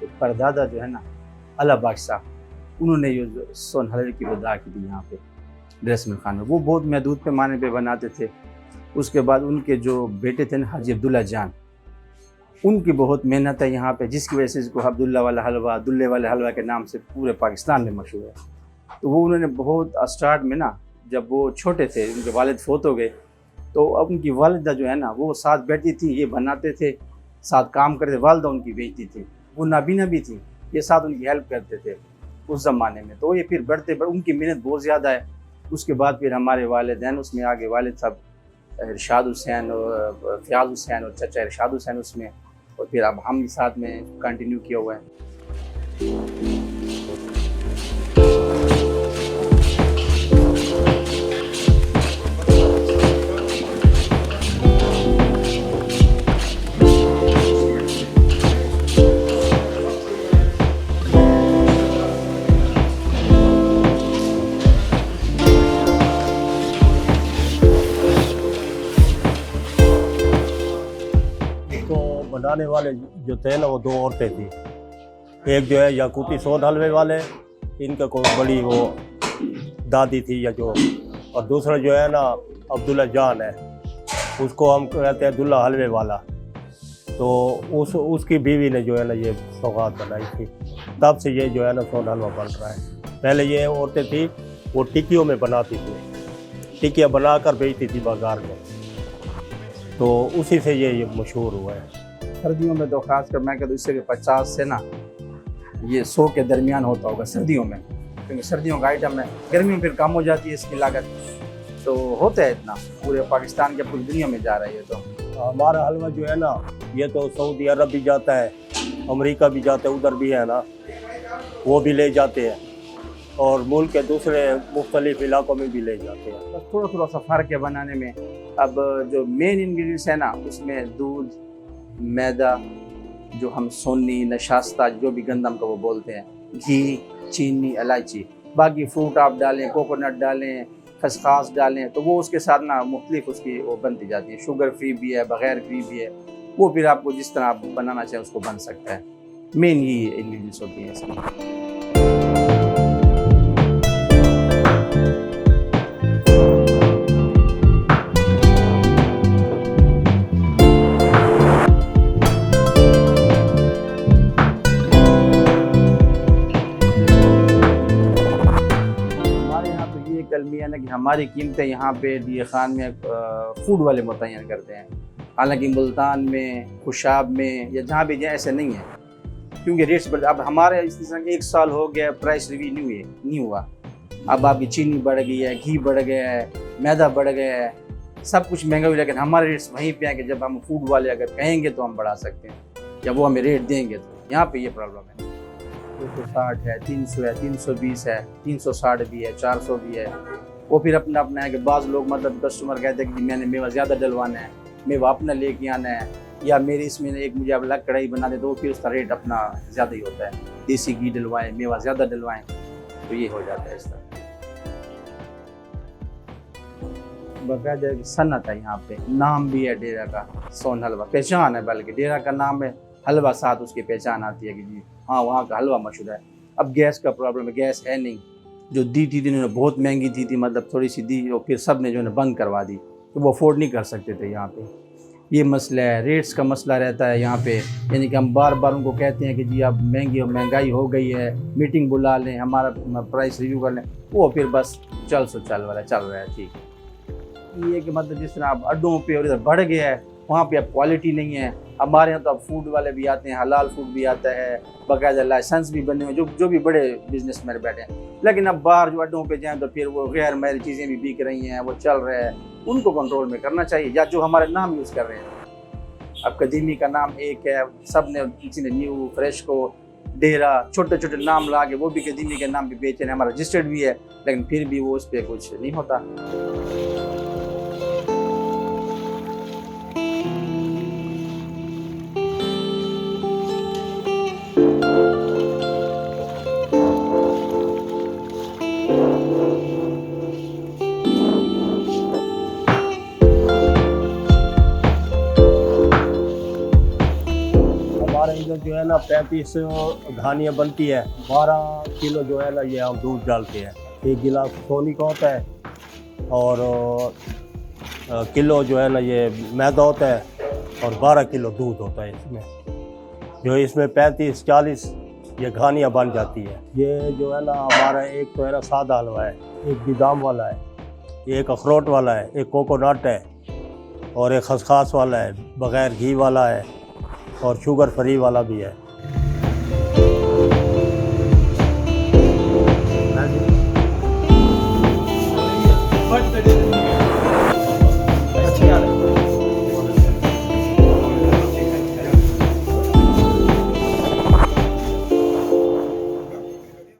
तो परदादा जो है ना अला बादशाह, उन्होंने ये जो सोन हलवे की बदा की थी यहाँ पे ड्रेस मिल खान में, वो बहुत महदूद पैमाने पे बनाते थे। उसके बाद उनके जो बेटे थे ना हाजी अब्दुल्ला जान, उनकी बहुत मेहनत है यहाँ पे, जिसकी वजह से इसको अब्दुल्ला वाला हलवा, दुल्ले वाले हलवा के नाम से पूरे पाकिस्तान में मशहूर है। तो वो उन्होंने बहुत स्टार्ट में ना, जब वो छोटे थे, उनके वालिद फोत हो गए, तो अब उनकी वालिदा जो है ना वो साथ बैठी थी, ये बनाते थे, साथ काम करते, वालिदा उनकी बेचती थी, वो नाबीना भी थी, ये साथ उनकी हेल्प करते थे उस ज़माने में। तो ये फिर बढ़ते उनकी मेहनत बहुत ज़्यादा है। उसके बाद फिर हमारे वालिदैन उसमें आगे, वालिद साहब इरशाद हुसैन और फ़याज़ हुसैन और चचा इरशाद हुसैन उसमें, और फिर अब हम साथ में कंटिन्यू किया हुआ है। बनाने वाले जो थे ना वो दो औरतें थी, एक जो है याकूती सोन हलवे वाले, इनका कोई बड़ी वो दादी थी या जो, और दूसरा जो है ना अब्दुल्ला जान है, उसको हम कहते हैं दुल्ला हलवे वाला। तो उसकी बीवी ने जो है ना ये सौगात बनाई थी, तब से ये जो है ना सोन हलवा बन रहा है। पहले ये औरतें थी वो टिक्कियों में बनाती थी, टिक्कियाँ बनाकर बेचती थी बाज़ार में, तो उसी से ये मशहूर हुआ है। सर्दियों में तो खासकर मैं कहता हूँ इससे 50 से ना ये 100 के दरमियान होता होगा सर्दियों में, क्योंकि सर्दियों का आइटम है, गर्मियों में फिर कम हो जाती है इसकी लागत, तो होता है इतना, पूरे पाकिस्तान के पूरी दुनिया में जा रहा है ये। तो हमारा हलवा जो है ना ये तो सऊदी अरब भी जाता है, अमेरिका भी जाता है, उधर भी है ना वो भी ले जाते हैं, और मुल्क के दूसरे मुख्तलिफ इलाकों में भी ले जाते हैं। बस थोड़ा थोड़ा सा फ़र्क है बनाने में। अब जो मेन इंग्रेडिएंट्स है ना उसमें दूध, मैदा, जो हम सोनी, नशास्ता, जो भी गंदम का वो बोलते हैं, घी, चीनी, इलायची, बाकी फ्रूट आप डालें, कोकोनट डालें, खसखस डालें, तो वो उसके साथ ना मुख्तलिफ उसकी वो बनती जाती है। शुगर फ्री भी है, बग़ैर फ्री भी है, वो फिर आपको जिस तरह आप बनाना चाहें उसको बन सकता है। मेन यही इंग्रेडिएंट्स होती हैं इसकी। कलमी है ना कि हमारी कीमतें यहाँ पे दिए खान में फूड वाले मुतय्यन करते हैं, हालांकि मुल्तान में, खुशाब में या जहाँ भी जाए ऐसे नहीं है, क्योंकि रेट्स बढ़। अब हमारे इस तरह के 1 साल हो गया प्राइस रिव्यू नहीं हुआ, अब आपकी चीनी बढ़ गई है, घी बढ़ गया है, मैदा बढ़ गया है, सब कुछ महंगा हुआ, लेकिन हमारे रेट्स वहीं पे हैं कि जब हम फूड वाले अगर कहेंगे तो हम बढ़ा सकते हैं, या वो हमें रेट देंगे, तो यहाँ पे ये प्रॉब्लम है। 260 है, 300 है, 320 है, 360 भी है, 400 भी है। वो फिर अपना अपना है कि बाज़ लोग मतलब कस्टमर कहते हैं कि मैंने मेवा ज़्यादा डलवाना है, मेवा अपना लेके आना है, या मेरे इसमें एक मुझे अलग कढ़ाई बना दे, तो फिर उसका रेट अपना ज़्यादा ही होता है। देसी घी डलवाएं, मेवा ज़्यादा डलवाएं, तो ये हो जाता है इस तरह। बाकायदा सन्नत है यहाँ पे, नाम भी है डेरा का सोन हलवा, पहचान है, बल्कि डेरा का नाम है, हलवा साथ उसकी पहचान आती है कि जी हाँ वहाँ का हलवा मशहूर है। अब गैस का प्रॉब्लम है, गैस है नहीं, जो दी थी इन्होंने बहुत महंगी दी थी, मतलब थोड़ी सी दी और फिर सब ने जो है बंद करवा दी, तो वो अफोर्ड नहीं कर सकते थे यहाँ पे। ये मसला है, रेट्स का मसला रहता है यहाँ पे, यानी कि हम बार बार उनको कहते हैं कि जी अब महंगाई हो गई है, मीटिंग बुला लें, हमारा प्राइस रिव्यू कर लें, वो फिर बस चल रहा है ठीक है। ये कि मतलब जिस तरह अब अड्डों पे और इधर बढ़ गया है, वहाँ पे अब क्वालिटी नहीं है। हमारे यहाँ तो अब फूड वाले भी आते हैं, हलाल फूड भी आता है, बाकायदा लाइसेंस भी बने हुए, जो भी बड़े बिजनेसमैन बैठे हैं। लेकिन अब बाहर जो अड्डों पे जाएँ तो फिर वो गैर महरी चीज़ें भी बिक रही हैं, वो चल रहा है, उनको कंट्रोल में करना चाहिए, या जो हमारे नाम यूज़ कर रहे हैं। अब कदीमी का नाम एक है, सब ने किसी ने न्यू फ्रेश को, डेरा, छोटे छोटे नाम ला के वो भी कदीमी के नाम भी बेचे हैं, हमारा रजिस्टर्ड भी है, लेकिन फिर भी वो उस पर कुछ नहीं होता। लगभग जो है ना 35 घानियाँ बनती है। 12 किलो जो है ना ये हम दूध डालते हैं। 1 गिलास सोनी का होता है और किलो जो है ना ये मैदा होता है और 12 किलो दूध होता है इसमें, जो इसमें 35-40 ये घानियाँ बन जाती है। ये जो है ना हमारा एक तो है ना सादा हलवा है, एक बादाम वाला है, एक अखरोट वाला है, एक कोकोनट है और एक खसखस वाला है, बग़ैर घी वाला है और शुगर फ्री वाला भी है।